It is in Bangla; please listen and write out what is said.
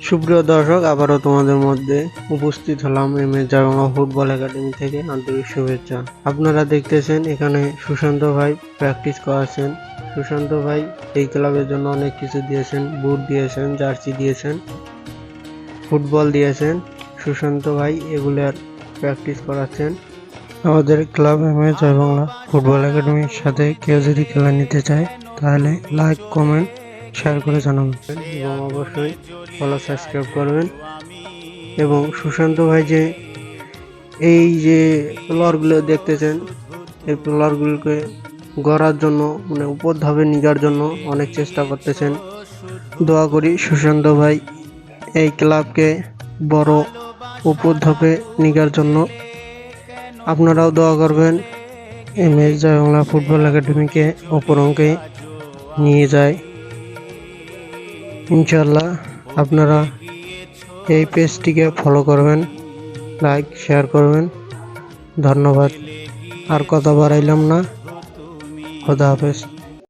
সুপ্রিয় দর্শক, আবারও তোমাদের মধ্যে উপস্থিত হলাম এমএস জায়বাংলা ফুটবল একাডেমি থেকে। আন্তরিক শুভেচ্ছা। আপনারা দেখতেছেন এখানে সুশান্ত ভাই প্র্যাকটিস করাচ্ছেন। সুশান্ত ভাই এই ক্লাবের জন্য অনেক কিছু দিয়েছেন, বুট দিয়েছেন, জার্সি দিয়েছেন, ফুটবল দিয়েছেন। সুশান্ত ভাই এগুলার প্র্যাকটিস করাচ্ছেন। আমাদের ক্লাব এমএস জয়বাংলা ফুটবল একাডেমির সাথে কেউ যদি খেলা নিতে চায় তাহলে লাইক, কমেন্ট, শেয়ার করে জানাবেন এবং অবশ্যই ফলো, সাবস্ক্রাইব করবেন। এবং সুশান্ত ভাই যে এই যে প্লারগুলো দেখতেছেন, এই প্লারগুলোকে গড়ার জন্য মানে উপর ধাপে নিগার জন্য অনেক চেষ্টা করতেছেন। দোয়া করি সুশান্ত ভাই এই ক্লাবকে বড় উপর ধাপে নিগার জন্য। আপনারাও দোয়া করবেন এমএস জয়বাংলা ফুটবল একাডেমিকে অপর অঙ্কে নিয়ে যায় ইনশাল্লাহ। আপনারা এই পেজটিকে ফলো করবেন, লাইক, শেয়ার করবেন। ধন্যবাদ। আর কথা বাড়াইলাম না। খোদা হাফেজ।